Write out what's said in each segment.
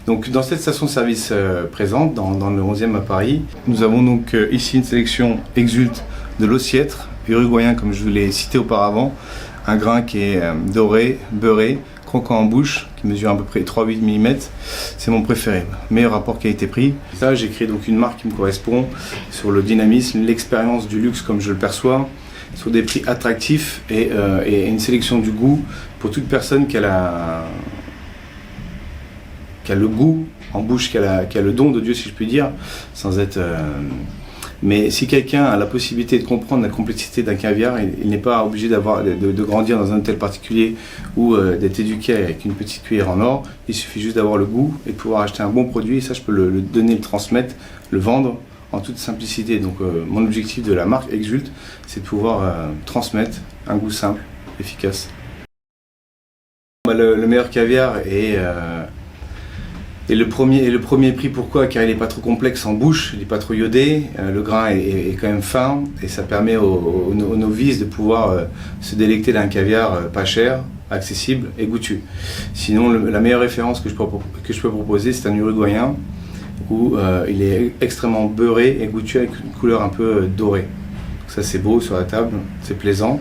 Donc dans cette station-service présente, dans le 11e à Paris, nous avons donc ici une sélection Exult de l'Ossiètre, uruguayen comme je vous l'ai cité auparavant, un grain qui est doré, beurré, croquant en bouche, qui mesure à peu près 3,8 mm. C'est mon préféré, meilleur rapport qualité-prix. Ça, j'ai créé donc une marque qui me correspond sur le dynamisme, l'expérience du luxe comme je le perçois, sur des prix attractifs et une sélection du goût pour toute personne qui a le goût en bouche, qui a le don de Dieu si je puis dire, sans être... Mais si quelqu'un a la possibilité de comprendre la complexité d'un caviar, il n'est pas obligé de grandir dans un hôtel particulier ou d'être éduqué avec une petite cuillère en or. Il suffit juste d'avoir le goût et de pouvoir acheter un bon produit. Et ça, je peux le donner, le transmettre, le vendre en toute simplicité. Donc mon objectif de la marque Exult, c'est de pouvoir transmettre un goût simple, efficace. Le meilleur caviar est... Et le premier prix, pourquoi? Car il n'est pas trop complexe en bouche, il n'est pas trop iodé, le grain est quand même fin et ça permet aux novices de pouvoir se délecter d'un caviar pas cher, accessible et goûtu. Sinon, la meilleure référence que je peux proposer, c'est un uruguayen où il est extrêmement beurré et goûtu avec une couleur un peu dorée. Donc ça, c'est beau sur la table, c'est plaisant.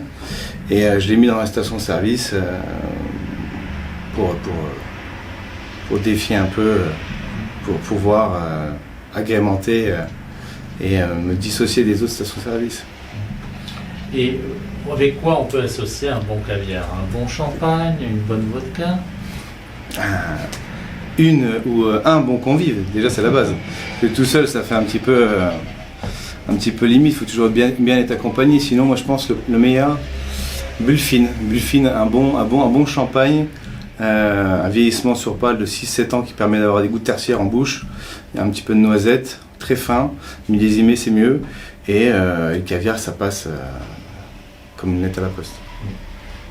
Et je l'ai mis dans la station-service pour défier un peu, pour pouvoir agrémenter et me dissocier des autres stations-service. Et avec quoi on peut associer un bon caviar? Un bon champagne, une bonne vodka? Un bon convive, déjà c'est la base. Parce que tout seul ça fait un petit peu limite, il faut toujours bien être accompagné. Sinon moi je pense que le meilleur, Bullfine, un bon champagne. Un vieillissement sur pâle de 6-7 ans qui permet d'avoir des goûts tertiaires en bouche. Il y a un petit peu de noisette, très fin, millésimé c'est mieux. Et le caviar ça passe comme une lettre à la poste.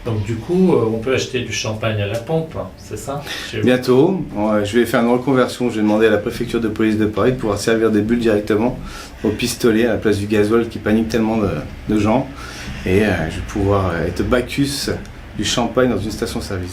Donc du coup, on peut acheter du champagne à la pompe, c'est ça? Bientôt, je vais faire une reconversion. Je vais demander à la préfecture de police de Paris de pouvoir servir des bulles directement au pistolet à la place du gasoil qui panique tellement de gens. Et je vais pouvoir être Bacchus du champagne dans une station-service.